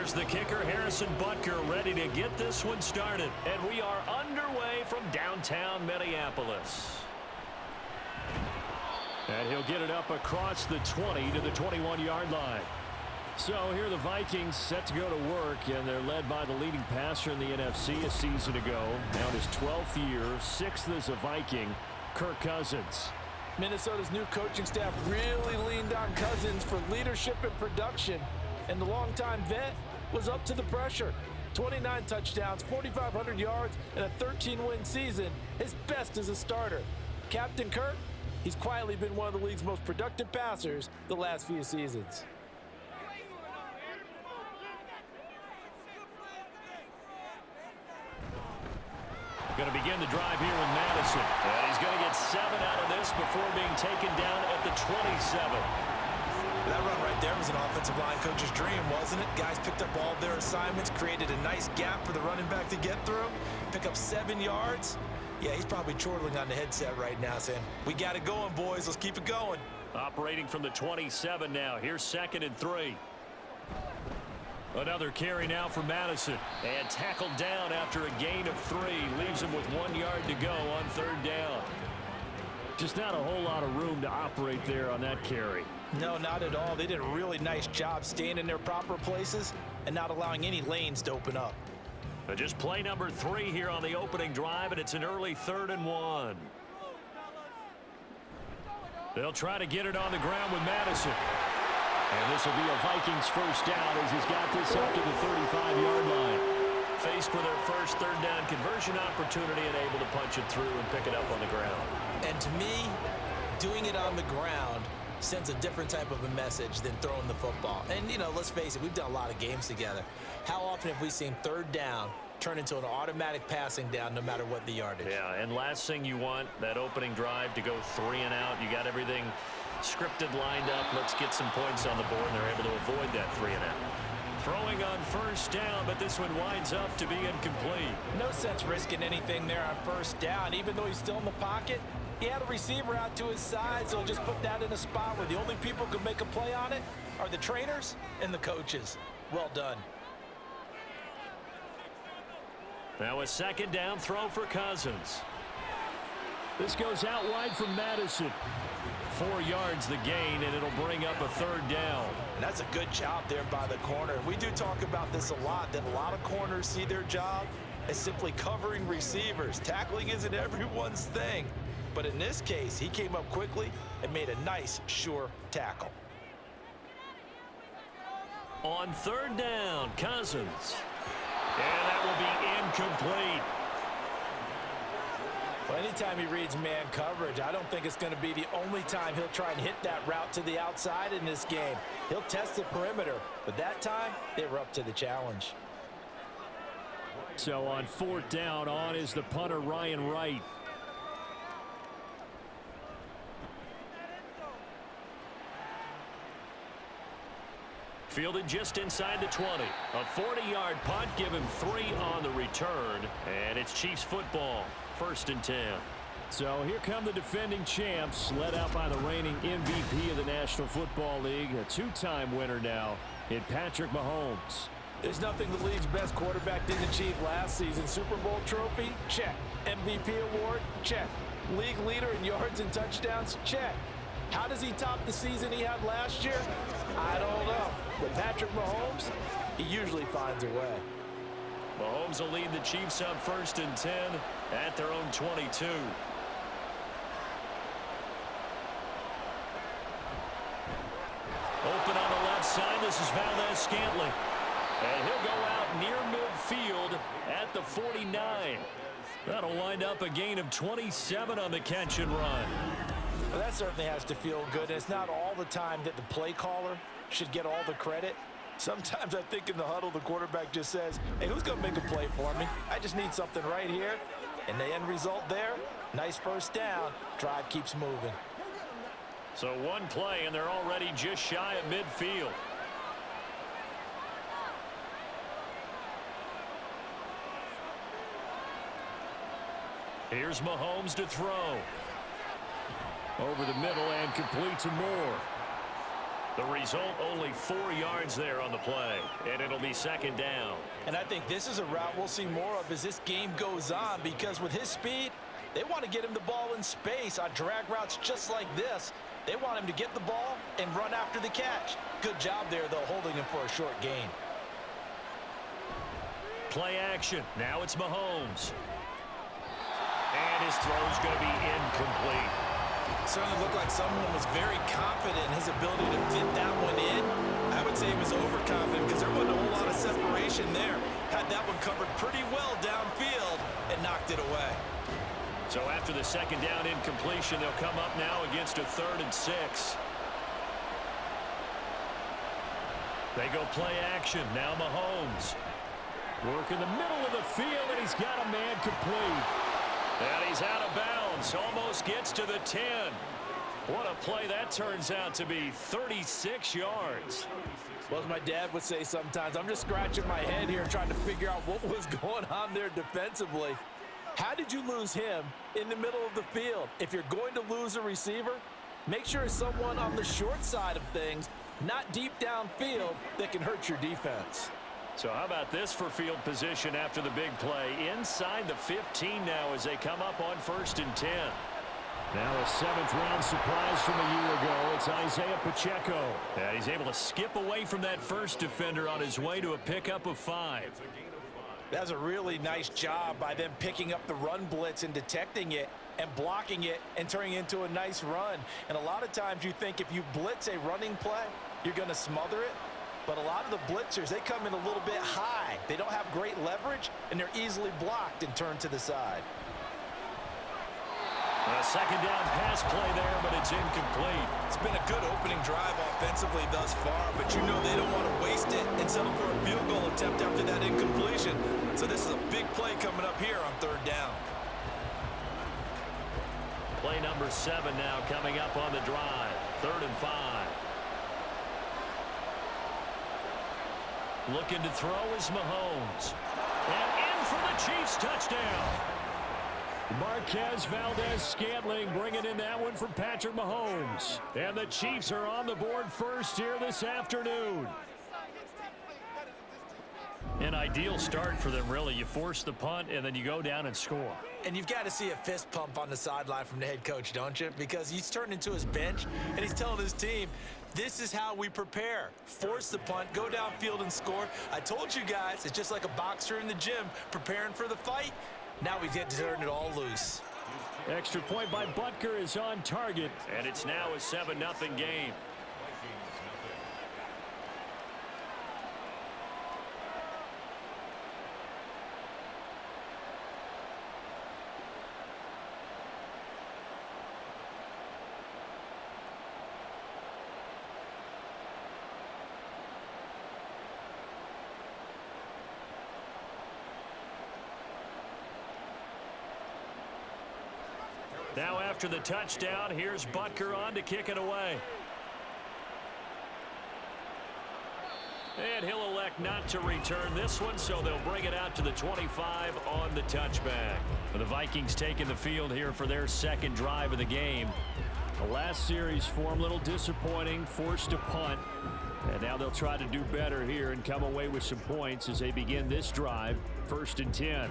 Here's the kicker, Harrison Butker, ready to get this one started. And we are underway from downtown Minneapolis. And he'll get it up across the 20 to the 21-yard line. So here are the Vikings set to go to work, and they're led by the leading passer in the NFC a season ago. Now his 12th year, 6th as a Viking, Kirk Cousins. Minnesota's new coaching staff really leaned on Cousins for leadership and production, and the longtime vet was up to the pressure. 29 touchdowns, 4,500 yards, and a 13-win season, his best as a starter. Captain Kirk, he's quietly been one of the league's most productive passers the last few seasons. Going to begin the drive here with Madison. And he's going to get 7 out of this before being taken down at the 27. That run right there was an offensive line coach's dream, wasn't it? Guys picked up all of their assignments, created a nice gap for the running back to get through, pick up 7 yards. Yeah, he's probably chortling on the headset right now saying, we got it going, boys. Let's keep it going. Operating from the 27 now. Here's 2nd and 3. Another carry now for Madison. And tackled down after a gain of 3. Leaves him with 1 yard to go on 3rd down. Just not a whole lot of room to operate there on that carry. No, not at all. They did a really nice job staying in their proper places and not allowing any lanes to open up. But just play number 3 here on the opening drive, and it's an early 3rd and 1. They'll try to get it on the ground with Madison. And this will be a Vikings first down as he's got this up to the 35-yard line. Faced with their first 3rd down conversion opportunity and able to punch it through and pick it up on the ground. And to me, doing it on the ground sends a different type of a message than throwing the football. And, you know, let's face it, we've done a lot of games together. How often have we seen 3rd down turn into an automatic passing down no matter what the yardage? Yeah, and last thing you want, that opening drive to go 3 and out. You got everything scripted, lined up. Let's get some points on the board, and they're able to avoid that 3 and out. Throwing on first down, but this one winds up to be incomplete. No sense risking anything there on first down. Even though he's still in the pocket, he had a receiver out to his side, so just put that in a spot where the only people who can make a play on it are the trainers and the coaches. Well done. Now a 2nd down throw for Cousins. This goes out wide from Madison. 4 yards the gain, and it'll bring up a 3rd down. And that's a good job there by the corner. We do talk about this a lot, that a lot of corners see their job as simply covering receivers. Tackling isn't everyone's thing. But in this case, he came up quickly and made a nice, sure tackle. On 3rd down, Cousins. And that will be incomplete. Well, anytime he reads man coverage, I don't think it's going to be the only time he'll try and hit that route to the outside in this game. He'll test the perimeter, but that time, they were up to the challenge. So on 4th down, on is the punter, Ryan Wright. Fielded just inside the 20. A 40-yard punt, give him 3 on the return. And it's Chiefs football, 1st and 10. So here come the defending champs, led out by the reigning MVP of the National Football League, a 2-time winner now in Patrick Mahomes. There's nothing the league's best quarterback didn't achieve last season. Super Bowl trophy? Check. MVP award? Check. League leader in yards and touchdowns? Check. How does he top the season he had last year? I don't know. But Patrick Mahomes, he usually finds a way. Mahomes will lead the Chiefs up 1st and 10 at their own 22. Open on the left side. This is Valdez-Scantling. And he'll go out near midfield at the 49. That'll wind up a gain of 27 on the catch and run. Well, that certainly has to feel good. It's not all the time that the play caller should get all the credit. Sometimes I think in the huddle, the quarterback just says, hey, who's going to make a play for me? I just need something right here. And the end result there, nice first down. Drive keeps moving. So one play, and they're already just shy of midfield. Here's Mahomes to throw. Over the middle and complete to Moore. The result, only 4 yards there on the play, and it'll be second down. And I think this is a route we'll see more of as this game goes on, because with his speed, they want to get him the ball in space on drag routes just like this. They want him to get the ball and run after the catch. Good job there, though, holding him for a short gain. Play action. Now it's Mahomes. And his throw's going to be incomplete. Certainly looked like someone was very confident in his ability to fit that one in. I would say he was overconfident because there wasn't a whole lot of separation there. Had that one covered pretty well downfield and knocked it away. So after the second down incompletion, they'll come up now against a 3rd and 6. They go play action. Now Mahomes. Work in the middle of the field, and he's got a man complete. And he's out of bounds. Almost gets to the 10. What a play that turns out to be. 36 yards. Well, as my dad would say sometimes, I'm just scratching my head here trying to figure out what was going on there defensively. How did you lose him in the middle of the field? If you're going to lose a receiver, make sure it's someone on the short side of things, not deep downfield, that can hurt your defense. So how about this for field position after the big play? Inside the 15 now as they come up on 1st and 10. Now a 7th-round surprise from a year ago. It's Isaiah Pacheco. And he's able to skip away from that first defender on his way to a pickup of 5. That's a really nice job by them picking up the run blitz and detecting it and blocking it and turning it into a nice run. And a lot of times you think if you blitz a running play, you're going to smother it. But a lot of the blitzers, they come in a little bit high. They don't have great leverage, and they're easily blocked and turned to the side. A second down pass play there, but it's incomplete. It's been a good opening drive offensively thus far, but you know they don't want to waste it and settle for a field goal attempt after that incompletion. So this is a big play coming up here on 3rd down. Play number 7 now coming up on the drive. 3rd and 5. Looking to throw is Mahomes. And in for the Chiefs touchdown. Marquez Valdez-Scantling bringing in that one for Patrick Mahomes. And the Chiefs are on the board first here this afternoon. An ideal start for them, really. You force the punt, and then you go down and score. And you've got to see a fist pump on the sideline from the head coach, don't you? Because he's turned into his bench, and he's telling his team, this is how we prepare. Force the punt, go downfield and score. I told you guys, it's just like a boxer in the gym preparing for the fight. Now we get to turn it all loose. Extra point by Butker is on target, and it's now a 7-0 game. Now after the touchdown, here's Butker on to kick it away. And he'll elect not to return this one, so they'll bring it out to the 25 on the touchback. The Vikings taking the field here for their 2nd drive of the game. The last series for them, a little disappointing, forced to punt. And now they'll try to do better here and come away with some points as they begin this drive, 1st and 10.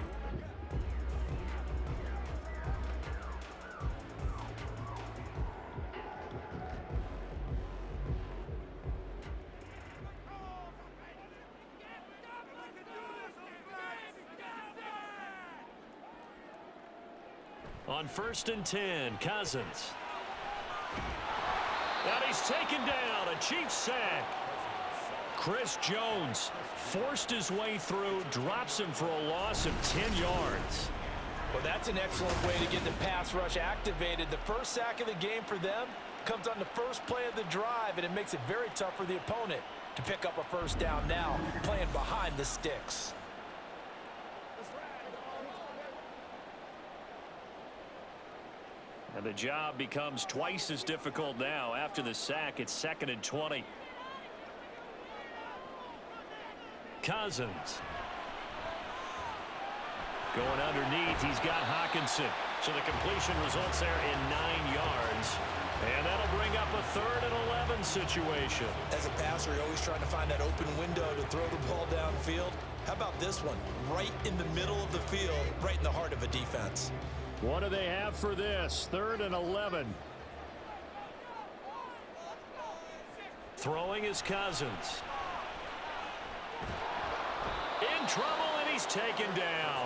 On 1st and 10, Cousins. And he's taken down, a Chiefs sack. Chris Jones forced his way through, drops him for a loss of 10 yards. Well, that's an excellent way to get the pass rush activated. The first sack of the game for them comes on the first play of the drive, and it makes it very tough for the opponent to pick up a 1st down now, playing behind the sticks. And the job becomes twice as difficult now. After the sack, it's 2nd and 20. Cousins. Going underneath, he's got Hawkinson. So the completion results there in 9 yards. And that'll bring up a 3rd and 11 situation. As a passer, you're always trying to find that open window to throw the ball downfield. How about this one? Right in the middle of the field, right in the heart of a defense. What do they have for this? 3rd and 11. Throwing is Cousins. In trouble, and he's taken down.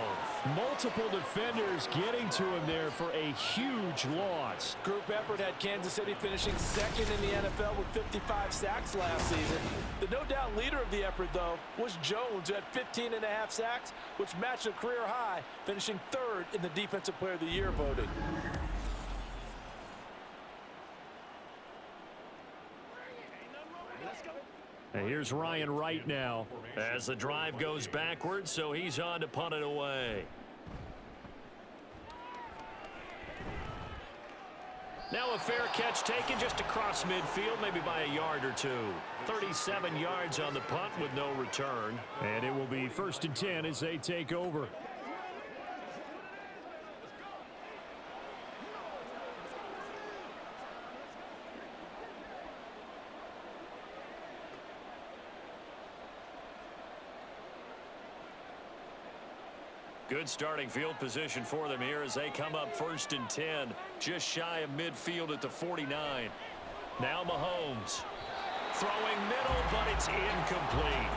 Multiple defenders getting to him there for a huge loss. Group effort had Kansas City finishing 2nd in the NFL with 55 sacks last season. The no doubt leader of the effort, though, was Jones, who had 15.5 sacks, which matched a career high, finishing 3rd in the Defensive Player of the Year voting. And here's Ryan Wright now as the drive goes backwards, so he's on to punt it away. Now a fair catch taken just across midfield, maybe by a yard or 2. 37 yards on the punt with no return. And it will be 1st and 10 as they take over. Good starting field position for them here as they come up 1st and 10, just shy of midfield at the 49. Now Mahomes throwing middle, but it's incomplete.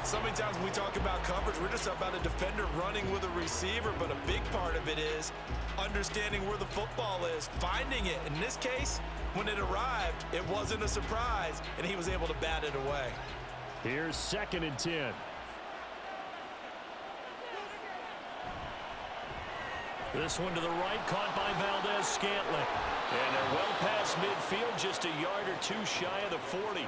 So many times when we talk about coverage, we're just about a defender running with a receiver, but a big part of it is understanding where the football is, finding it. In this case, when it arrived, it wasn't a surprise, and he was able to bat it away. Here's 2nd and 10. This one to the right, caught by Valdez-Scantling. And they're well past midfield, just a yard or 2 shy of the 40.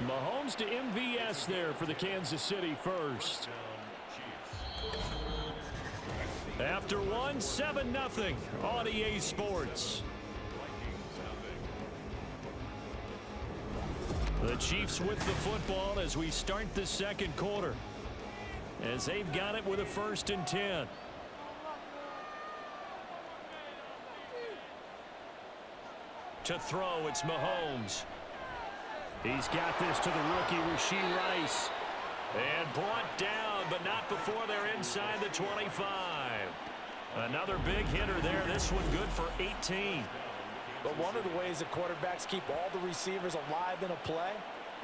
Mahomes to MVS there for the Kansas City first. After one, 7-0 on EA Sports. The Chiefs with the football as we start the 2nd quarter. As they've got it with a 1st and 10. To throw, it's Mahomes. He's got this to the rookie, Rashee Rice. And brought down, but not before they're inside the 25. Another big hitter there. This one good for 18. But one of the ways that quarterbacks keep all the receivers alive in a play,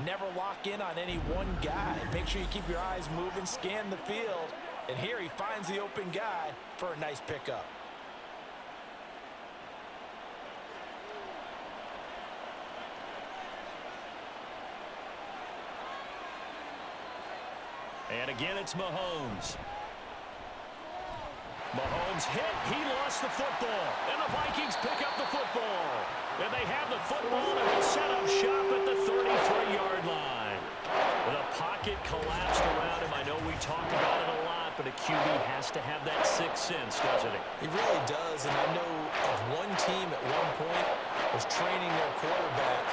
never lock in on any one guy. Make sure you keep your eyes moving, scan the field. And here he finds the open guy for a nice pickup. And again, it's Mahomes. Mahomes hit. He lost the football. And the Vikings pick up the football. And they have the football and will set up shop at the 33-yard line. The pocket collapsed around him. I know we talk about it a lot, but a QB has to have that sixth sense, doesn't he? He really does, and I know of one team at one point was training their quarterback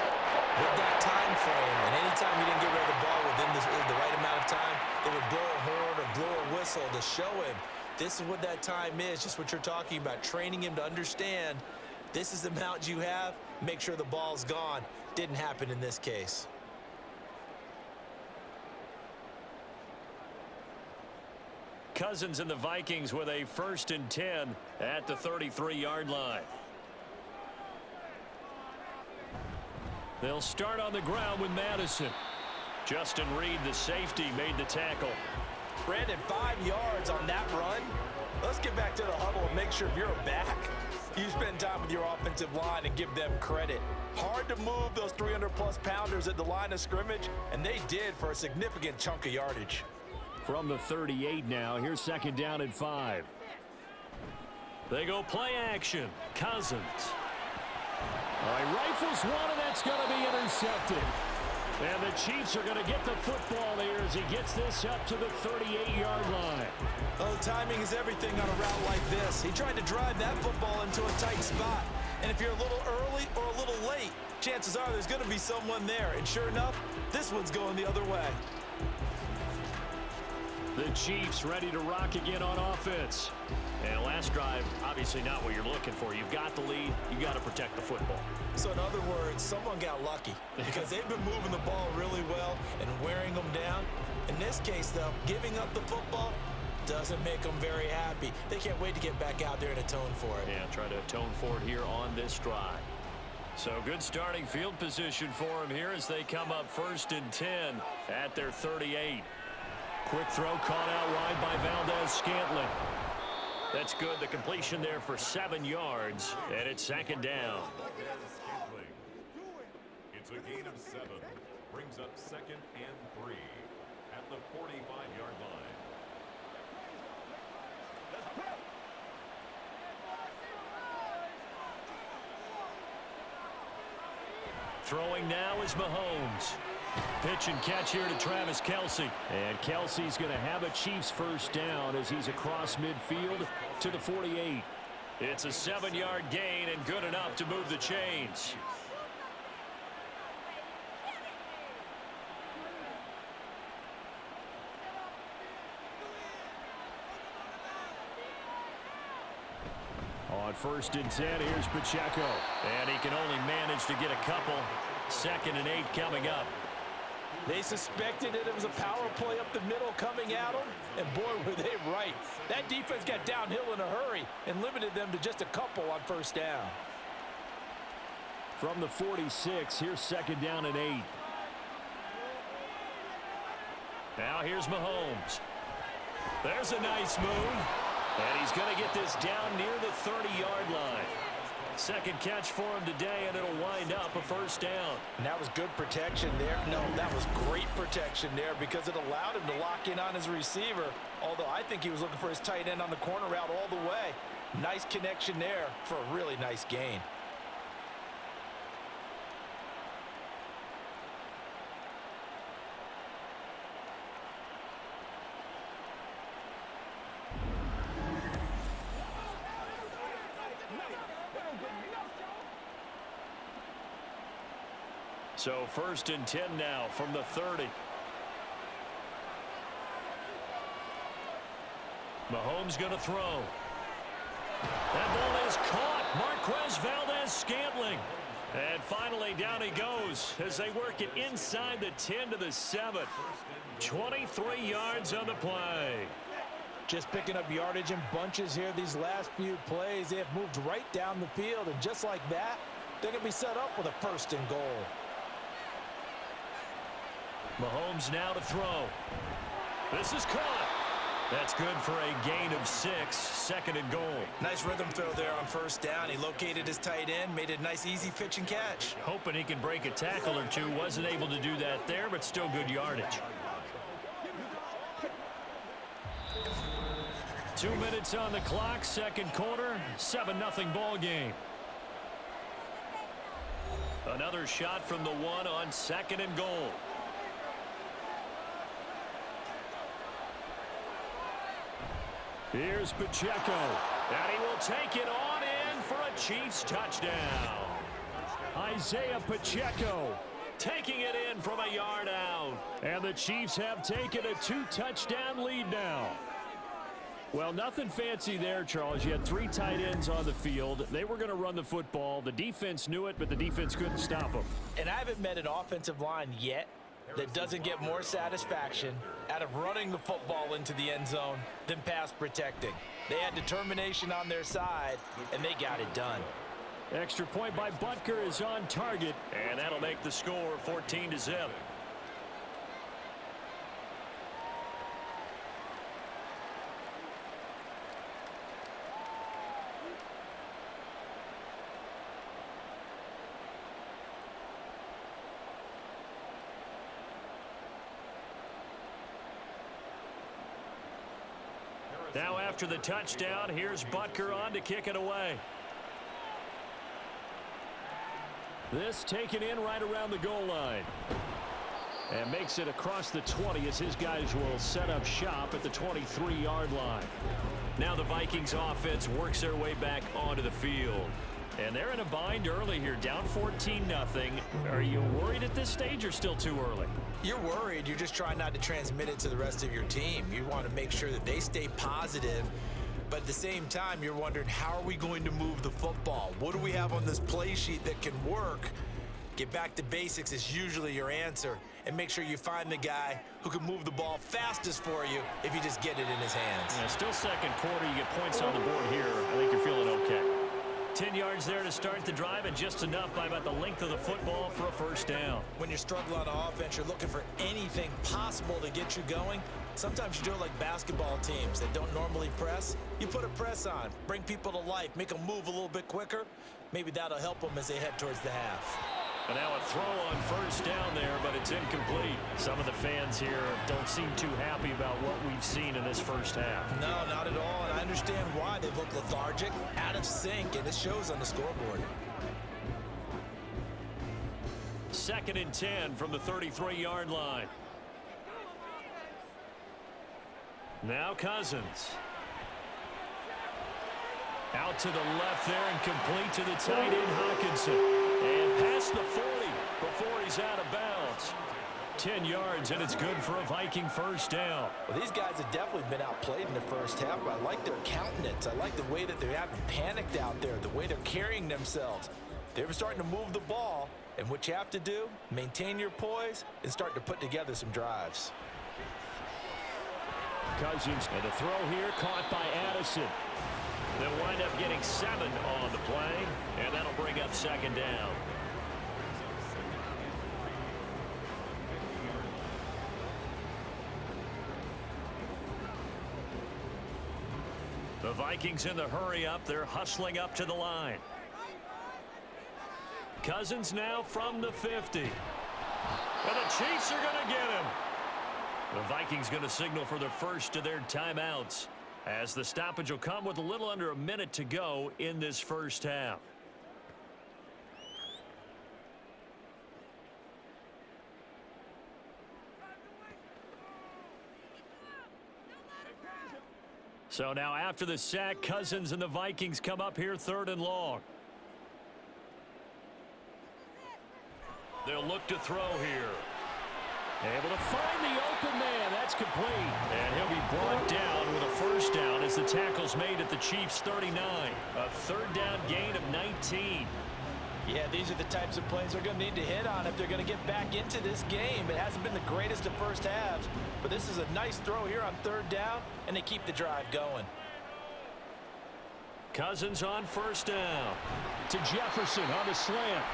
with that time frame, and anytime he didn't get rid of the ball within the right amount of time, they would blow a horn or blow a whistle to show him this is what that time is, just what you're talking about, training him to understand this is the amount you have, make sure the ball's gone. Didn't happen in this case. Cousins and the Vikings with a 1st and 10 at the 33-yard line. They'll start on the ground with Madison. Justin Reed, the safety, made the tackle. Brandon, 5 yards on that run. Let's get back to the huddle and make sure you're back. You spend time with your offensive line and give them credit. Hard to move those 300-plus pounders at the line of scrimmage, and they did for a significant chunk of yardage. From the 38 now, here's 2nd down and 5. They go play action. Cousins. All right, rifles one, and that's going to be intercepted. And the Chiefs are going to get the football here as he gets this up to the 38-yard line. Oh, timing is everything on a route like this. He tried to drive that football into a tight spot. And if you're a little early or a little late, chances are there's going to be someone there. And sure enough, this one's going the other way. The Chiefs ready to rock again on offense. And last drive, obviously not what you're looking for. You've got the lead. You got to protect the football. So in other words, someone got lucky because they've been moving the ball really well and wearing them down. In this case, though, giving up the football doesn't make them very happy. They can't wait to get back out there and atone for it. Yeah, try to atone for it here on this drive. So good starting field position for them here as they come up 1st and 10 at their 38. Quick throw caught out wide by Valdez-Scantling. That's good. The completion there for 7 yards, and it's 2nd down. It's a gain of 7. Brings up 2nd and 3 at the 45-yard line. Throwing now is Mahomes. Pitch and catch here to Travis Kelce. And Kelce's going to have a Chiefs first down as he's across midfield to the 48. It's a 7-yard gain and good enough to move the chains. On 1st and 10, here's Pacheco. And he can only manage to get a couple. 2nd and 8 coming up. They suspected that it was a power play up the middle coming at them, and boy, were they right. That defense got downhill in a hurry and limited them to just a couple on 1st down. From the 46, here's 2nd down and 8. Now here's Mahomes. There's a nice move. And he's going to get this down near the 30-yard line. 2nd catch for him today, and it'll wind up a 1st down. And that was good protection there. No, that was great protection there because it allowed him to lock in on his receiver, although I think he was looking for his tight end on the corner route all the way. Nice connection there for a really nice gain. So 1st and 10 now from the 30. Mahomes going to throw. That ball is caught. Marquez Valdez-Scantling. And finally down he goes as they work it inside the 10 to the 7. 23 yards on the play. Just picking up yardage in bunches here these last few plays. They have moved right down the field, and just like that, they're going to be set up with a 1st and goal. Mahomes now to throw. This is caught. That's good for a gain of 6. 2nd and goal. Nice rhythm throw there on 1st down. He located his tight end, made it a nice easy pitch and catch. Hoping he can break a tackle or two. Wasn't able to do that there, but still good yardage. 2 minutes on the clock, 2nd quarter, 7-0 ball game. Another shot from the 1 on 2nd and goal. Here's Pacheco, and he will take it on in for a Chiefs touchdown. Isaiah Pacheco taking it in from a yard out. And the Chiefs have taken a 2-touchdown lead now. Well, nothing fancy there, Charles. You had 3 tight ends on the field. They were going to run the football. The defense knew it, but the defense couldn't stop them. And I haven't met an offensive line yet that doesn't get more satisfaction out of running the football into the end zone than pass protecting. They had determination on their side, and they got it done. Extra point by Butker is on target, and that'll make the score 14-0. Now after the touchdown, here's Butker on to kick it away. This taken in right around the goal line. And makes it across the 20 as his guys will set up shop at the 23-yard line. Now the Vikings offense works their way back onto the field. And they're in a bind early here, down 14-0. Are you worried at this stage or still too early? You're worried. You're just trying not to transmit it to the rest of your team. You want to make sure that they stay positive. But at the same time, you're wondering, how are we going to move the football? What do we have on this play sheet that can work? Get back to basics is usually your answer. And make sure you find the guy who can move the ball fastest for you if you just get it in his hands. Yeah, still second quarter. You get points on the board here. I think you're feeling okay. 10 yards there to start the drive, and just enough by about the length of the football for a first down. When you're struggling on offense, you're looking for anything possible to get you going. Sometimes you do it like basketball teams that don't normally press. You put a press on, bring people to life, make them move a little bit quicker. Maybe that'll help them as they head towards the half. And now a throw on first down there, but it's incomplete. Some of the fans here don't seem too happy about what we've seen in this first half. No, not at all, and I understand why. They look lethargic, out of sync, and it shows on the scoreboard. 2nd and 10 from the 33-yard line. Now Cousins. Out to the left there and complete to the tight end Hawkinson. And past the 40 before he's out of bounds. 10 yards, and it's good for a Viking first down. Well, these guys have definitely been outplayed in the first half, but I like their countenance. I like the way that they haven't panicked out there, the way they're carrying themselves. They were starting to move the ball, and what you have to do, maintain your poise and start to put together some drives. Cousins, and the throw here caught by Addison. They'll wind up getting 7 on the play, and that'll bring up second down. The Vikings in the hurry up. They're hustling up to the line. Cousins now from the 50. And the Chiefs are going to get him. The Vikings going to signal for the first of their timeouts, as the stoppage will come with a little under a minute to go in this first half. So now after the sack, Cousins and the Vikings come up here 3rd and long. They'll look to throw here. Able to find the open man. That's complete. And he'll be brought down with a first down as the tackle's made at the Chiefs' 39. A 3rd down gain of 19. Yeah, these are the types of plays they're going to need to hit on if they're going to get back into this game. It hasn't been the greatest of first halves, but this is a nice throw here on 3rd down, and they keep the drive going. Cousins on first down to Jefferson on the slant.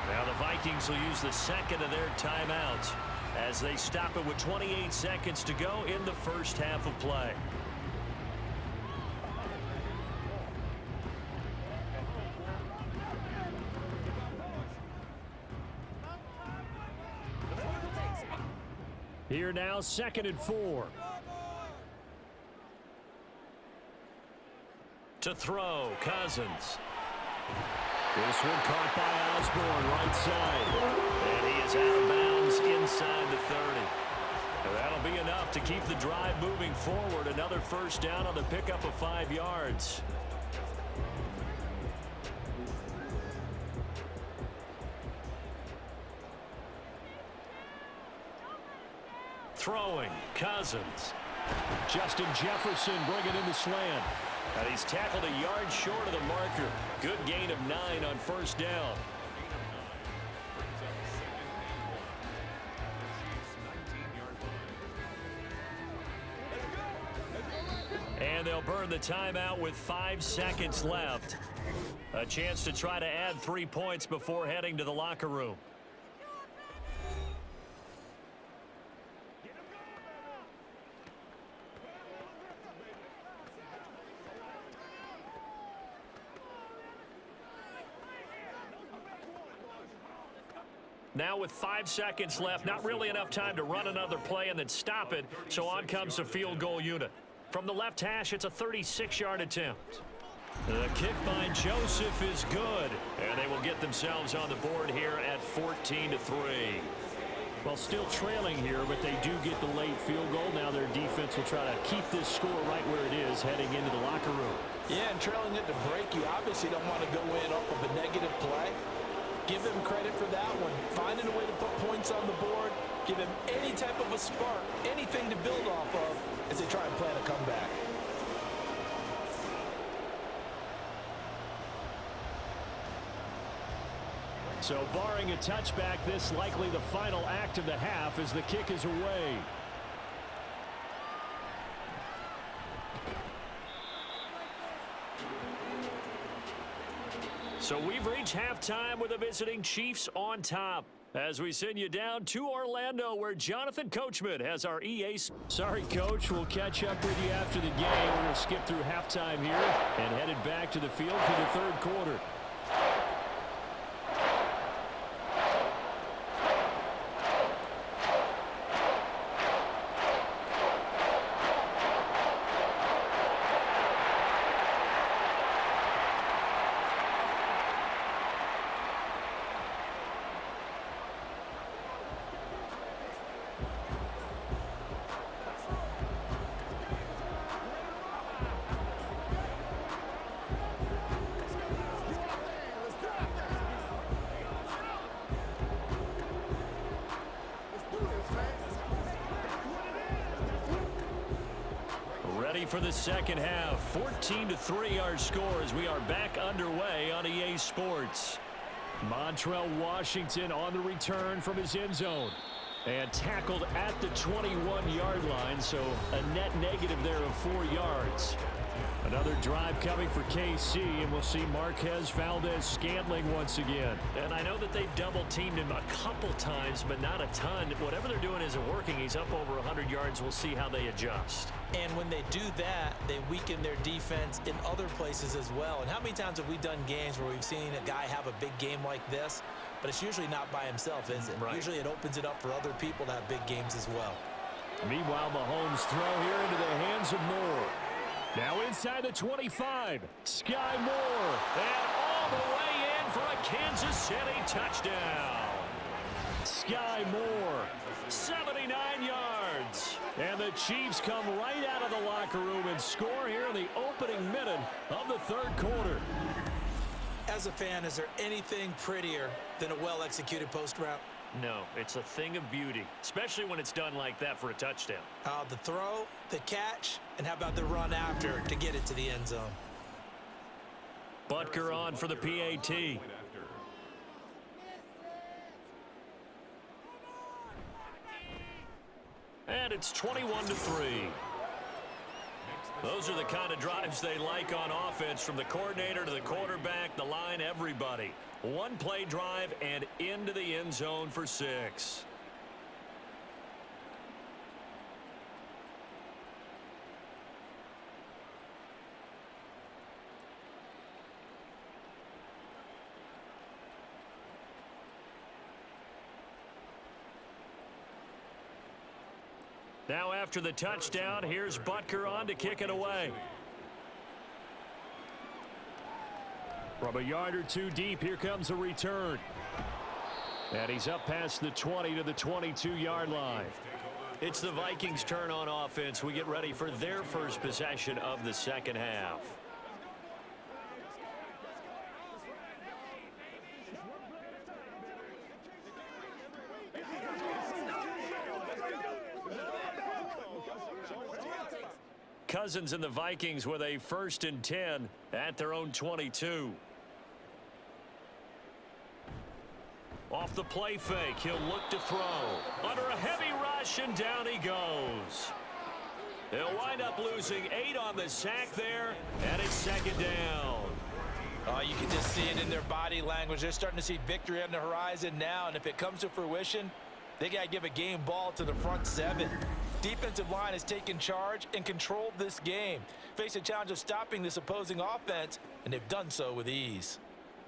Now the Vikings will use the second of their timeouts as they stop it with 28 seconds to go in the first half of play. Here now, 2nd and 4. To throw, Cousins. This one caught by Osborne, right side. And he is out of bounds inside the 30. And that'll be enough to keep the drive moving forward. Another first down on the pickup of 5 yards. Throwing, Cousins. Justin Jefferson bringing in the slant. And he's tackled a yard short of the marker. Good gain of 9 on first down. And they'll burn the timeout with 5 seconds left. A chance to try to add 3 points before heading to the locker room. Now with 5 seconds left, not really enough time to run another play and then stop it, so on comes the field goal unit. From the left hash, it's a 36-yard attempt. The kick by Joseph is good, and they will get themselves on the board here at 14-3. Well, still trailing here, but they do get the late field goal. Now their defense will try to keep this score right where it is heading into the locker room. Yeah, and trailing it to break, you obviously don't want to go in off of a negative play. Give him credit for that one. Finding a way to put points on the board, give him any type of a spark, anything to build off of as they try and plan a comeback. So barring a touchback, this likely the final act of the half as the kick is away. So we've reached halftime with the visiting Chiefs on top. As we send you down to Orlando, where Jonathan Coachman has our EA. Sorry, Coach. We'll catch up with you after the game. We're going to skip through halftime here and headed back to the field for the third quarter. Ready for the second half. 14-3 our score as we are back underway on EA Sports. Montrell Washington on the return from his end zone. And tackled at the 21-yard line, so a net negative there of 4 yards. Another drive coming for KC, and we'll see Marquez Valdez-Scantling once again. And I know that they've double-teamed him a couple times, but not a ton. Whatever they're doing isn't working. He's up over 100 yards. We'll see how they adjust. And when they do that, they weaken their defense in other places as well. And how many times have we done games where we've seen a guy have a big game like this, but it's usually not by himself, is it? Right. Usually it opens it up for other people to have big games as well. Meanwhile, Mahomes throw here into the hands of Moore. Now inside the 25, Sky Moore. And all the way in for a Kansas City touchdown. Sky Moore, 79 yards. And the Chiefs come right out of the locker room and score here in the opening minute of the third quarter. As a fan, is there anything prettier than a well-executed post route? No, it's a thing of beauty, especially when it's done like that for a touchdown. The throw, the catch, and how about the run after to get it to the end zone? Butker on for the PAT. And it's 21-3. Those are the kind of drives they like on offense, from the coordinator to the quarterback, the line, everybody. One play drive and into the end zone for 6. Now after the touchdown, here's Butker on to kick it away. From a yard or two deep, here comes a return. And he's up past the 20 to the 22-yard line. It's the Vikings' turn on offense. We get ready for their first possession of the second half. Cousins and the Vikings with a 1st and 10 at their own 22. Off the play fake, he'll look to throw. Under a heavy rush, and down he goes. They'll wind up losing 8 on the sack there, and it's 2nd down. You can just see it in their body language. They're starting to see victory on the horizon now, and if it comes to fruition, they got to give a game ball to the front 7. Defensive line has taken charge and controlled this game. Face a challenge of stopping this opposing offense, and they've done so with ease.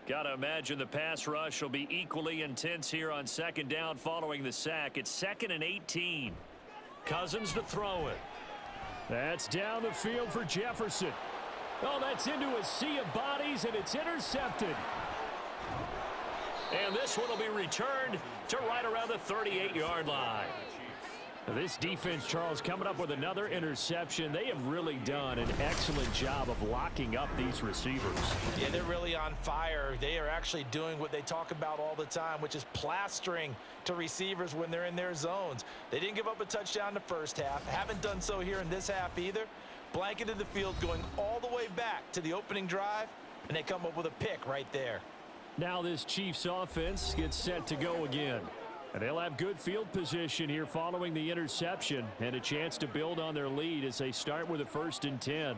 Got to imagine the pass rush will be equally intense here on 2nd down following the sack. It's 2nd and 18. Cousins to throw it. That's down the field for Jefferson. Oh, that's into a sea of bodies, and it's intercepted. And this one will be returned to right around the 38-yard line. This defense, Charles, coming up with another interception. They have really done an excellent job of locking up these receivers. Yeah, they're really on fire. They are actually doing what they talk about all the time, which is plastering to receivers when they're in their zones. They didn't give up a touchdown in the first half. Haven't done so here in this half either. Blanketed the field going all the way back to the opening drive, and they come up with a pick right there. Now this Chiefs offense gets set to go again. And they'll have good field position here following the interception and a chance to build on their lead as they start with a 1st and 10.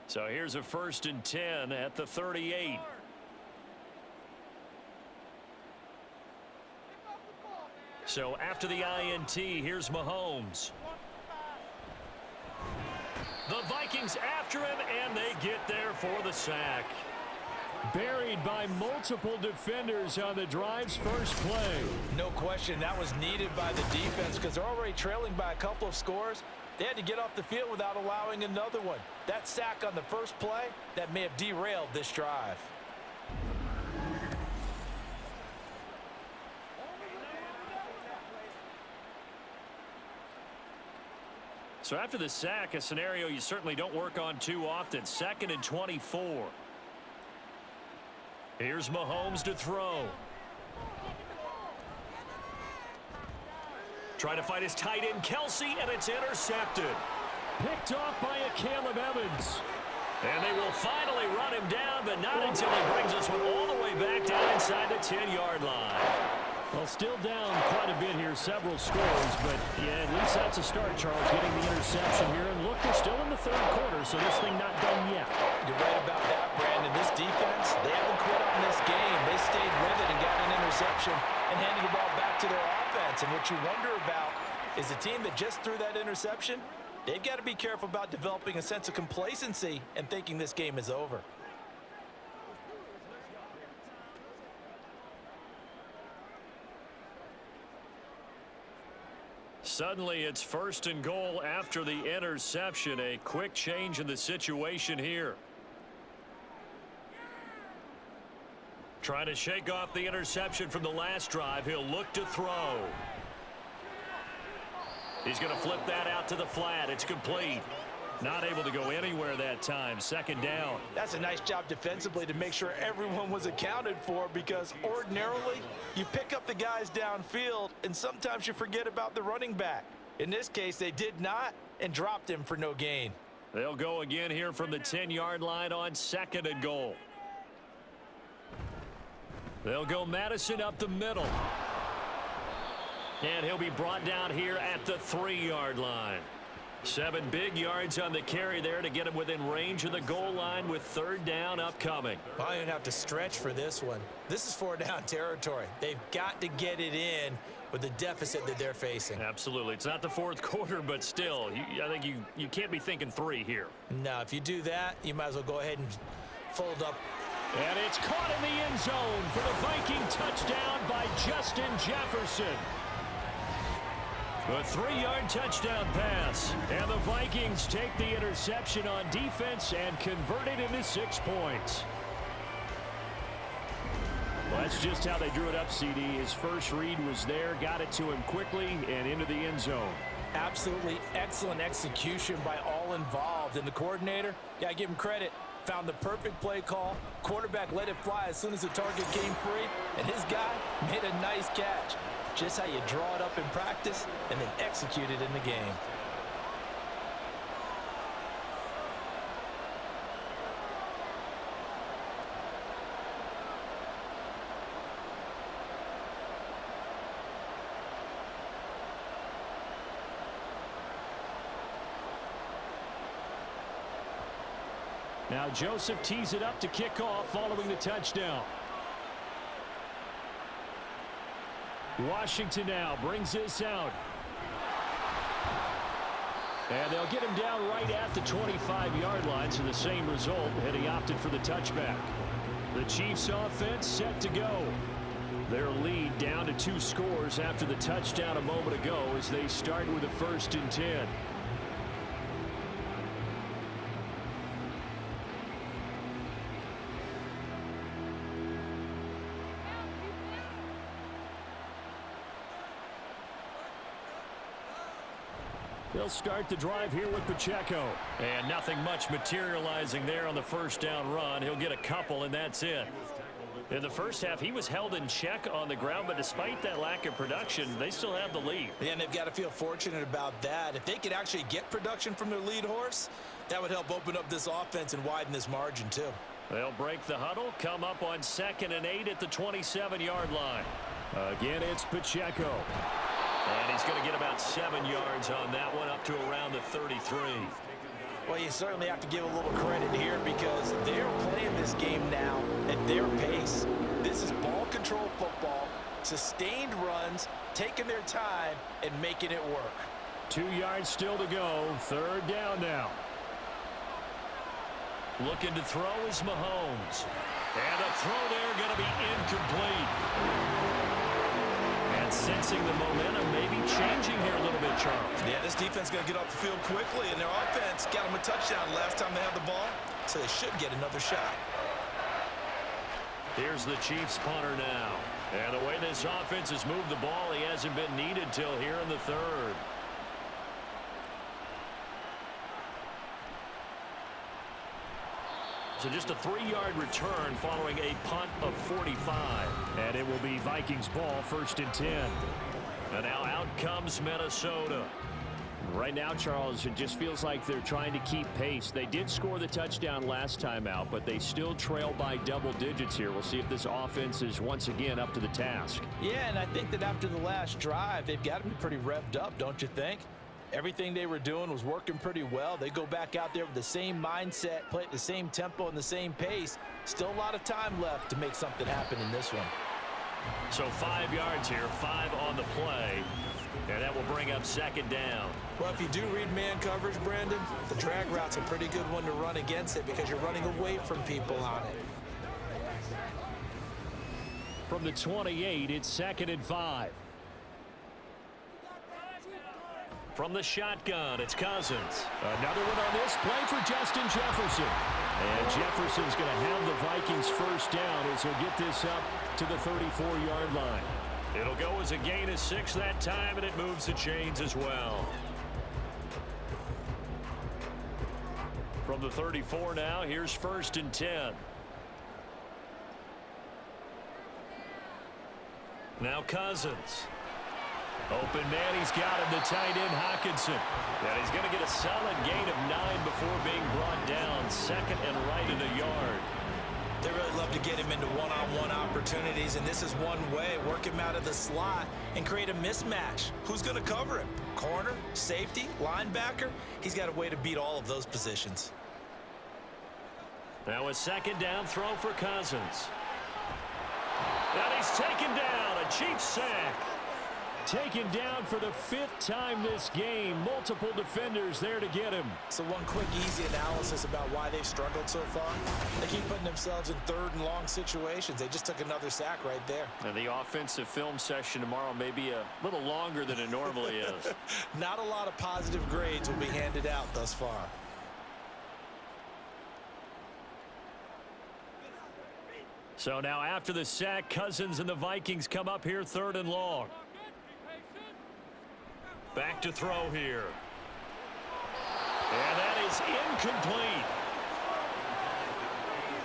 So here's a 1st and 10 at the 38. So after the INT, here's Mahomes. The Vikings after him, and they get there for the sack. Buried by multiple defenders on the drive's first play. No question, that was needed by the defense because they're already trailing by a couple of scores. They had to get off the field without allowing another one. That sack on the first play, that may have derailed this drive. So after the sack, a scenario you certainly don't work on too often. 2nd and 24. Here's Mahomes to throw. Trying to find his tight end, Kelsey, and it's intercepted. Picked off by a Caleb Evans. And they will finally run him down, but not until he brings this one all the way back down inside the 10-yard line. Well, still down quite a bit here, several scores, but yeah, at least that's a start, Charles, getting the interception here. And look, we're still in the 3rd quarter, so this thing not done yet. You're right about that, Brandon. This defense, they haven't quit on this game. They stayed with it and got an interception and handed the ball back to their offense. And what you wonder about is the team that just threw that interception, they've got to be careful about developing a sense of complacency and thinking this game is over. Suddenly, it's 1st and goal after the interception. A quick change in the situation here. Trying to shake off the interception from the last drive. He'll look to throw. He's going to flip that out to the flat. It's complete. Not able to go anywhere that time. 2nd down. That's a nice job defensively to make sure everyone was accounted for, because ordinarily you pick up the guys downfield and sometimes you forget about the running back. In this case, they did not and dropped him for no gain. They'll go again here from the 10-yard line on 2nd and goal. They'll go Madison up the middle. And he'll be brought down here at the 3-yard line. 7 big yards on the carry there to get him within range of the goal line with 3rd down upcoming. I don't even have to stretch for this one. This is 4-down territory. They've got to get it in with the deficit that they're facing. Absolutely. It's not the 4th quarter, but still, I think you can't be thinking 3 here. No, if you do that, you might as well go ahead and fold up. And it's caught in the end zone for the Viking touchdown by Justin Jefferson. A 3-yard touchdown pass. And the Vikings take the interception on defense and convert it into 6 points. Well, that's just how they drew it up, CD. His first read was there, got it to him quickly and into the end zone. Absolutely excellent execution by all involved. And the coordinator, yeah, give him credit, found the perfect play call. Quarterback let it fly as soon as the target came free, and his guy made a nice catch. Just how you draw it up in practice and then execute it in the game. Now Joseph tees it up to kick off following the touchdown. Washington now brings this out. And they'll get him down right at the 25-yard line, so the same result, and he opted for the touchback. The Chiefs offense set to go. Their lead down to 2 scores after the touchdown a moment ago as they start with a 1st and 10. They'll start the drive here with Pacheco. And nothing much materializing there on the first down run. He'll get a couple, and that's it. In the first half, he was held in check on the ground, but despite that lack of production, they still have the lead. Yeah, and they've got to feel fortunate about that. If they could actually get production from their lead horse, that would help open up this offense and widen this margin too. They'll break the huddle, come up on 2nd and 8 at the 27-yard line. Again, it's Pacheco. And he's going to get about 7 yards on that one, up to around the 33. Well, you certainly have to give a little credit here because they're playing this game now at their pace. This is ball control football, sustained runs, taking their time, and making it work. 2 yards still to go. 3rd down now. Looking to throw is Mahomes. And the throw there going to be incomplete. And sensing the momentum maybe changing here a little bit, Charles. Yeah, this defense is going to get off the field quickly, and their offense got them a touchdown last time they had the ball, so they should get another shot. Here's the Chiefs punter now. And the way this offense has moved the ball, he hasn't been needed till here in the 3rd. So just a 3-yard return following a punt of 45. And it will be Vikings ball, 1st and 10. And now out comes Minnesota. Right now, Charles, it just feels like they're trying to keep pace. They did score the touchdown last time out, but they still trail by double digits here. We'll see if this offense is once again up to the task. Yeah, and I think that after the last drive, they've got to be pretty revved up, don't you think? Everything they were doing was working pretty well. They go back out there with the same mindset, play at the same tempo and the same pace. Still a lot of time left to make something happen in this one. So 5 yards here, 5 on the play. And that will bring up 2nd down. Well, if you do read man coverage, Brandon, the drag route's a pretty good one to run against it because you're running away from people on it. From the 28, it's 2nd and 5. From the shotgun, it's Cousins. Another one on this play for Justin Jefferson. And Jefferson's going to have the Vikings first down as he'll get this up to the 34-yard line. It'll go as a gain of 6 that time, and it moves the chains as well. From the 34 now, here's 1st and 10. Now Cousins. Open man, he's got him, the tight end Hockenson. And he's going to get a solid gain of 9 before being brought down. 2nd and right in a yard. They really love to get him into one-on-one opportunities, and this is one way. Work him out of the slot and create a mismatch. Who's going to cover him? Corner, safety, linebacker? He's got a way to beat all of those positions. Now a 2nd down throw for Cousins. And he's taken down, a Chiefs sack. Taken down for the 5th time this game. Multiple defenders there to get him. So one quick, easy analysis about why they've struggled so far. They keep putting themselves in 3rd and long situations. They just took another sack right there. And the offensive film session tomorrow may be a little longer than it normally is. Not a lot of positive grades will be handed out thus far. So now after the sack, Cousins and the Vikings come up here 3rd and long. Back to throw here. And that is incomplete.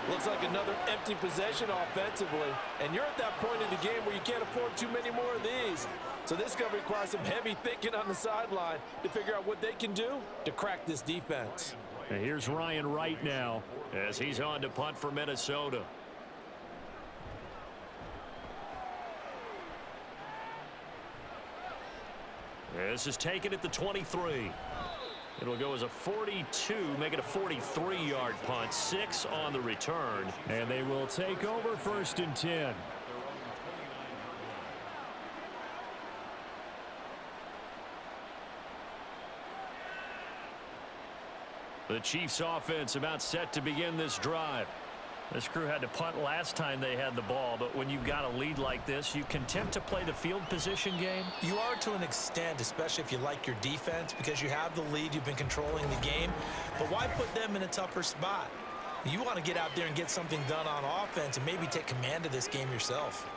Looks like another empty possession offensively. And you're at that point in the game where you can't afford too many more of these. So this is going to require some heavy thinking on the sideline to figure out what they can do to crack this defense. And here's Ryan Wright now as he's on to punt for Minnesota. This is taken at the 23. It'll go as a 42, make it a 43-yard punt. 6 on the return. And they will take over 1st and 10. The Chiefs offense about set to begin this drive. This crew had to punt last time they had the ball, but when you've got a lead like this, you content to play the field position game? You are to an extent, especially if you like your defense, because you have the lead, you've been controlling the game. But why put them in a tougher spot? You want to get out there and get something done on offense and maybe take command of this game yourself.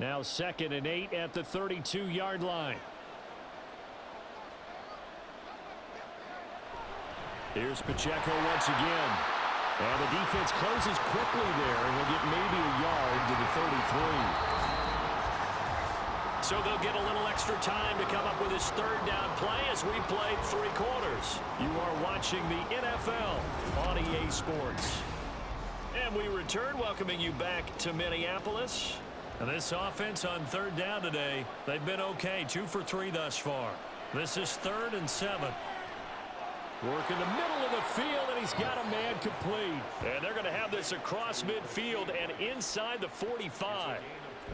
Now 2nd and 8 at the 32-yard line. Here's Pacheco once again. And the defense closes quickly there, and he'll get maybe a yard to the 33. So they'll get a little extra time to come up with his 3rd down play as we played 3 quarters. You are watching the NFL on EA Sports. And we return, welcoming you back to Minneapolis. And this offense on 3rd down today, they've been okay, 2 for 3 thus far. This is 3rd and 7. Work in the middle of the field, and he's got a man complete. And they're going to have this across midfield and inside the 45.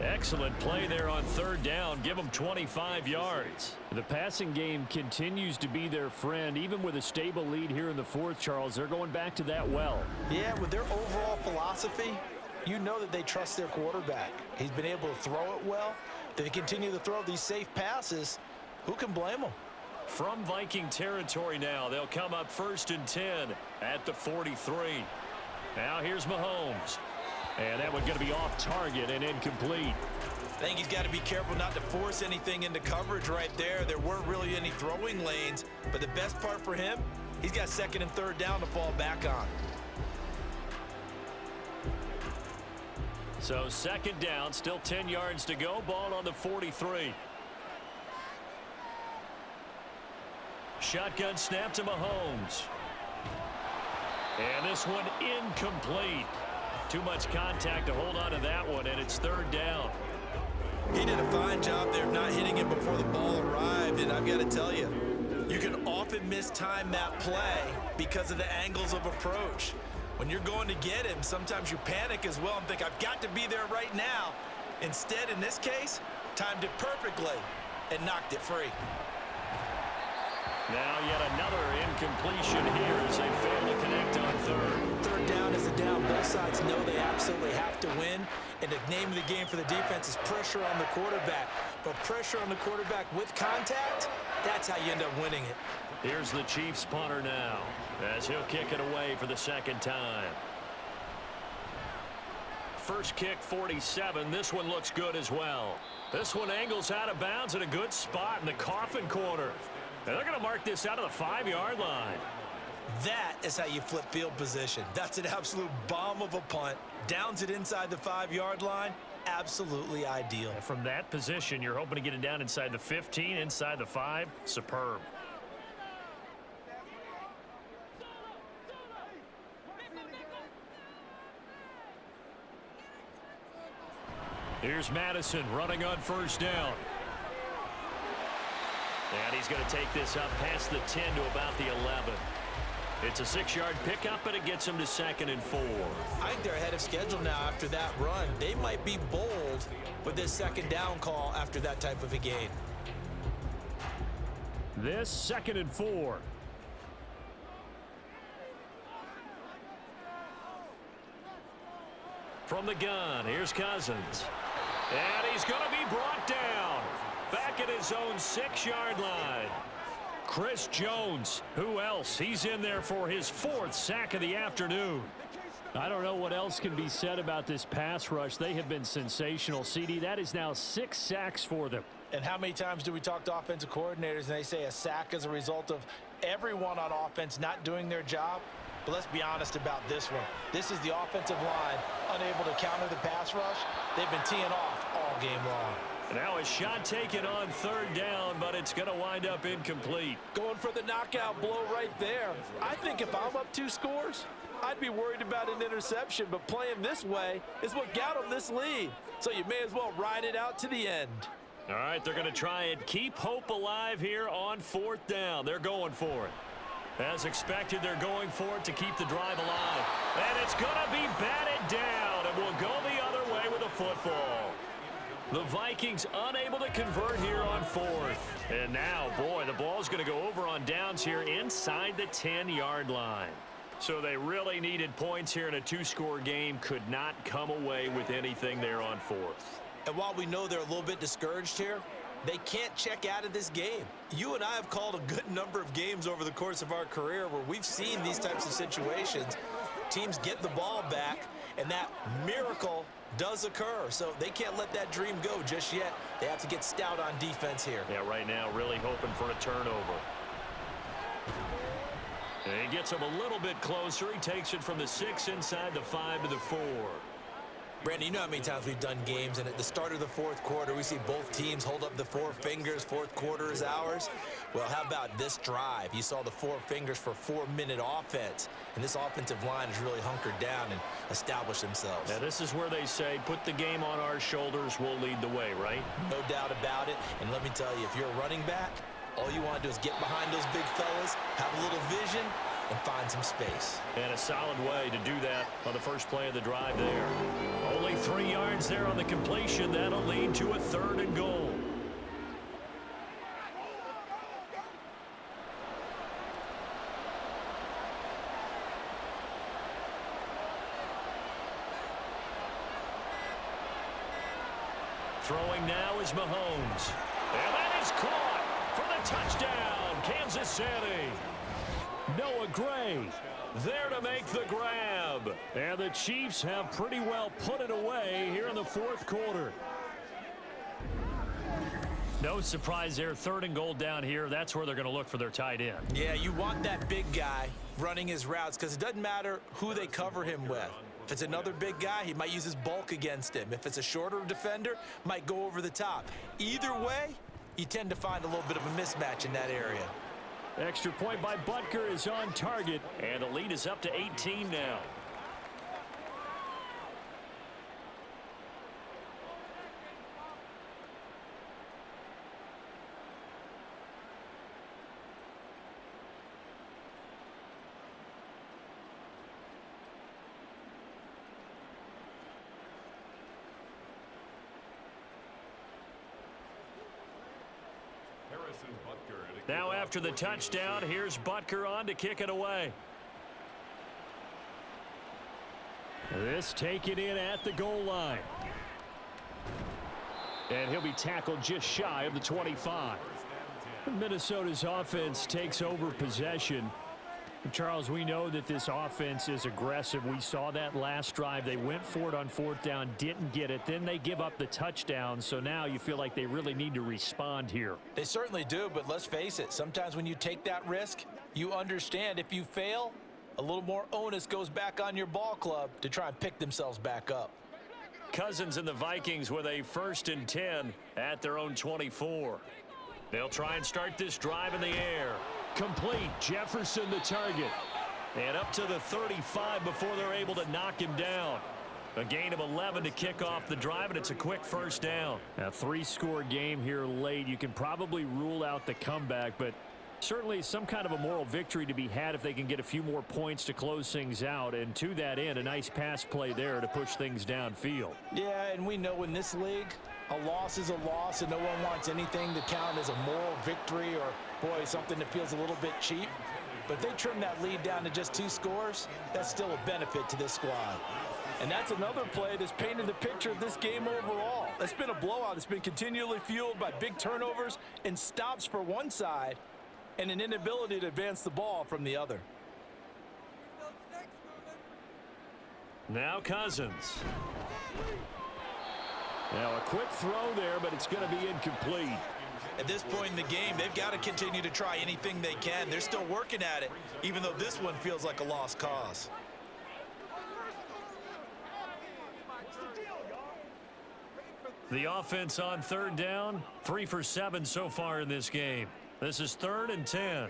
Excellent play there on 3rd down. Give them 25 yards. The passing game continues to be their friend. Even with a stable lead here in the 4th, Charles, they're going back to that well. Yeah, with their overall philosophy, you know that they trust their quarterback. He's been able to throw it well. They continue to throw these safe passes. Who can blame them? From Viking territory now, they'll come up 1st and 10 at the 43. Now here's Mahomes. And that one going to be off target and incomplete. I think he's got to be careful not to force anything into coverage right there. There weren't really any throwing lanes, but the best part for him, he's got 2nd and 3rd down to fall back on. So 2nd down, still 10 yards to go, ball on the 43. Shotgun snap to Mahomes. And this one incomplete. Too much contact to hold on to that one, and it's 3rd down. He did a fine job there of not hitting him before the ball arrived, and I've got to tell you, you can often mistime that play because of the angles of approach. When you're going to get him, sometimes you panic as well and think, I've got to be there right now. Instead, in this case, timed it perfectly and knocked it free. Now yet another incompletion here as they fail to connect on 3rd. 3rd down is a down. Both sides know they absolutely have to win. And the name of the game for the defense is pressure on the quarterback. But pressure on the quarterback with contact, that's how you end up winning it. Here's the Chiefs punter now as he'll kick it away for the 2nd time. First kick 47. This one looks good as well. This one angles out of bounds at a good spot in the coffin corner. And they're going to mark this out of the 5-yard line. That is how you flip field position. That's an absolute bomb of a punt. Downs it inside the 5-yard line. Absolutely ideal. From that position, you're hoping to get it down inside the 15, inside the 5. Superb. Here's Madison running on 1st down. And he's going to take this up past the 10 to about the 11. It's a 6-yard pickup, and it gets him to 2nd and 4. I think they're ahead of schedule now after that run. They might be bold with this 2nd down call after that type of a gain. This 2nd and 4. From the gun, here's Cousins. And he's going to be brought down back at his own 6-yard line. Chris Jones, who else? He's in there for his 4th sack of the afternoon. I don't know what else can be said about this pass rush. They have been sensational. CD, that is now 6 sacks for them. And how many times do we talk to offensive coordinators and they say a sack is a result of everyone on offense not doing their job? But let's be honest about this one. This is the offensive line unable to counter the pass rush. They've been teeing off all game long. Now a shot taken on 3rd down, but it's going to wind up incomplete. Going for the knockout blow right there. I think if I'm up 2 scores, I'd be worried about an interception, but playing this way is what got them this lead. So you may as well ride it out to the end. All right, they're going to try and keep hope alive here on 4th down. They're going for it. As expected, they're going for it to keep the drive alive. And it's going to be batted down, and we'll go the other way with a football. The Vikings unable to convert here on 4th. And now, boy, the ball's going to go over on downs here inside the 10-yard line. So they really needed points here in a 2-score game. Could not come away with anything there on 4th. And while we know they're a little bit discouraged here, they can't check out of this game. You and I have called a good number of games over the course of our career where we've seen these types of situations. Teams get the ball back, and that miracle does occur, so they can't let that dream go just yet. They have to get stout on defense here. Yeah, right now really hoping for a turnover. And he gets him a little bit closer. He takes it from the 6 inside the 5 to the 4. Brandon, you know how many times we've done games, and at the start of the fourth quarter, we see both teams hold up the 4 fingers. Fourth quarter is ours. Well, how about this drive? You saw the 4 fingers for 4-minute offense, and this offensive line has really hunkered down and established themselves. Now, this is where they say, put the game on our shoulders, we'll lead the way, right? No doubt about it, and let me tell you, if you're a running back, all you want to do is get behind those big fellas, have a little vision, and find some space. And a solid way to do that on the first play of the drive there. Only 3 yards there on the completion. That'll lead to a 3rd and goal. Throwing now is Mahomes. And that is caught for the touchdown, Kansas City. Noah Gray there to make the grab. And the Chiefs have pretty well put it away here in the fourth quarter. No surprise there. 3rd and goal down here. That's where they're going to look for their tight end. Yeah, you want that big guy running his routes because it doesn't matter who they cover him with. If it's another big guy, he might use his bulk against him. If it's a shorter defender, might go over the top. Either way, you tend to find a little bit of a mismatch in that area. Extra point by Butker is on target. And the lead is up to 18 now. Now after the touchdown, here's Butker on to kick it away. This taken in at the goal line. And he'll be tackled just shy of the 25. Minnesota's offense takes over possession. Charles, we know that this offense is aggressive. We saw that last drive. They went for it on 4th down, didn't get it. Then they give up the touchdown. So now you feel like they really need to respond here. They certainly do, but let's face it. Sometimes when you take that risk, you understand if you fail, a little more onus goes back on your ball club to try and pick themselves back up. Cousins and the Vikings with a 1st and 10 at their own 24. They'll try and start this drive in the air. Complete. Jefferson the target. And up to the 35 before they're able to knock him down. A gain of 11 to kick off the drive, and it's a quick 1st down. A 3-score game here late. You can probably rule out the comeback, but certainly some kind of a moral victory to be had if they can get a few more points to close things out. And to that end, a nice pass play there to push things downfield. Yeah, and we know in this league, a loss is a loss, and no one wants anything to count as a moral victory or, boy, something that feels a little bit cheap. But if they trim that lead down to just 2 scores, that's still a benefit to this squad. And that's another play that's painted the picture of this game overall. It's been a blowout. It's been continually fueled by big turnovers and stops for one side and an inability to advance the ball from the other. Now Cousins. Now a quick throw there, but it's going to be incomplete. At this point in the game, they've got to continue to try anything they can. They're still working at it, even though this one feels like a lost cause. The offense on 3rd down, 3 for 7 so far in this game. This is 3rd and 10.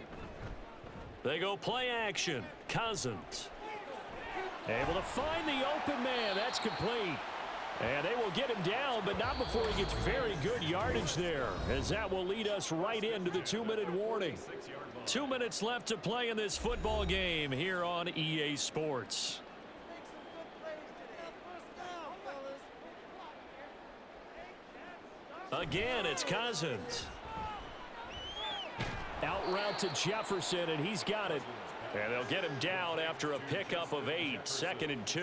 They go play action. Cousins. Able to find the open man. That's complete. And they will get him down, but not before he gets very good yardage there, as that will lead us right into the 2-minute warning. 2 minutes left to play in this football game here on EA Sports. Again, it's Cousins. Out route to Jefferson, and he's got it. And they'll get him down after a pickup of 8, 2nd and 2.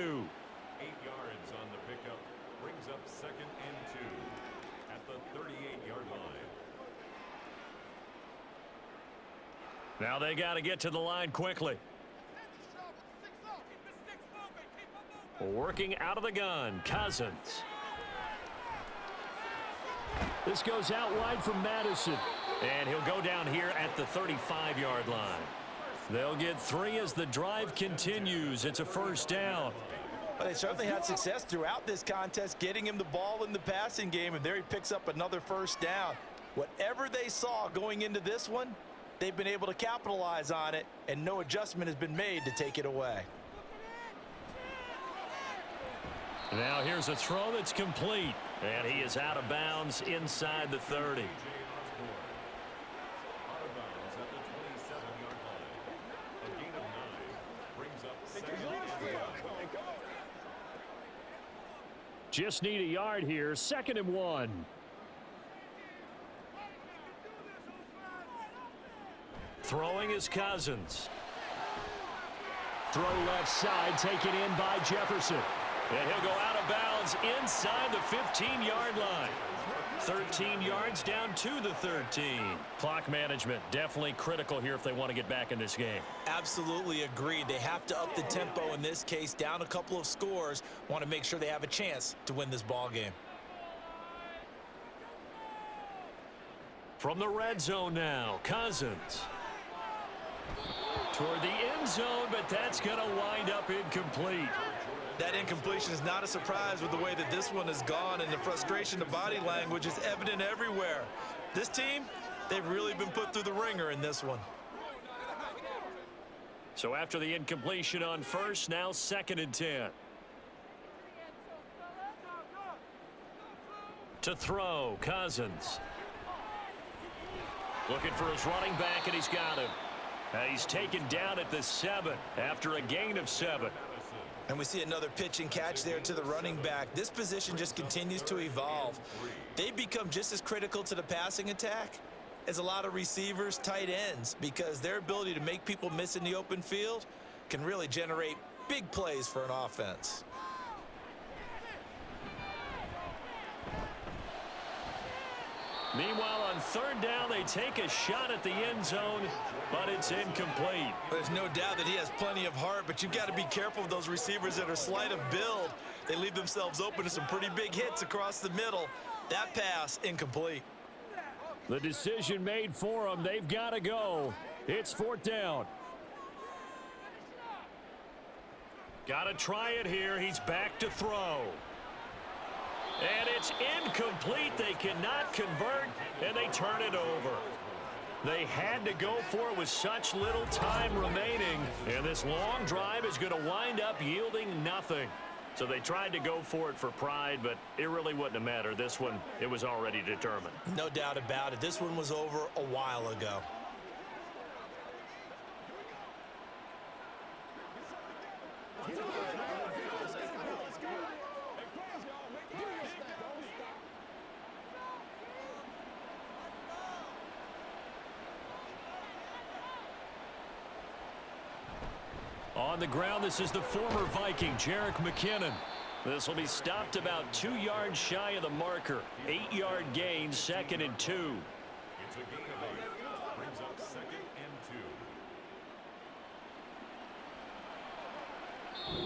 8 yards on the pickup brings up 2nd and 2 at the 38-yard line. Now they got to get to the line quickly. Working out of the gun, Cousins. This goes out wide from Madison. And he'll go down here at the 35-yard line. They'll get 3 as the drive continues. It's a first down. Well, they certainly had success throughout this contest getting him the ball in the passing game, and there he picks up another first down. Whatever they saw going into this one, they've been able to capitalize on it, and no adjustment has been made to take it away. Now here's a throw that's complete, and he is out of bounds inside the 30. Just need a yard here. 2nd and 1. Throwing is Cousins. Throw left side, taken in by Jefferson. And he'll go out of bounds inside the 15-yard line. 13 yards down to the 13. Clock management definitely critical here if they want to get back in this game. Absolutely agreed. They have to up the tempo in this case, down a couple of scores. Want to make sure they have a chance to win this ball game. From the red zone now, Cousins. Toward the end zone, but that's going to wind up incomplete. That incompletion is not a surprise with the way that this one has gone, and the frustration, the body language is evident everywhere. This team, they've really been put through the ringer in this one. So after the incompletion on first, now 2nd and 10. To throw, Cousins. Looking for his running back, and he's got him. He's taken down at the 7 after a gain of 7. And we see another pitch and catch there to the running back. This position just continues to evolve. They've become just as critical to the passing attack as a lot of receivers, tight ends, because their ability to make people miss in the open field can really generate big plays for an offense. Meanwhile, on 3rd down, they take a shot at the end zone, but it's incomplete. There's no doubt that he has plenty of heart, but you've got to be careful of those receivers that are slight of build. They leave themselves open to some pretty big hits across the middle. That pass, incomplete. The decision made for them. They've got to go. It's 4th down. Got to try it here. He's back to throw. And it's incomplete. They cannot convert, and they turn it over. They had to go for it with such little time remaining, and this long drive is going to wind up yielding nothing. So they tried to go for it for pride, but it really wouldn't have mattered. This one, it was already determined. No doubt about it. This one was over a while ago. On the ground, this is the former Viking, Jerick McKinnon. This will be stopped about 2 yards shy of the marker. 8-yard gain, 2nd and 2. It's a gain of 8. Brings up 2nd and 2.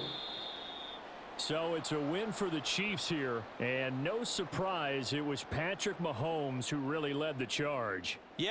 So it's a win for the Chiefs here, and no surprise, it was Patrick Mahomes who really led the charge. Yeah,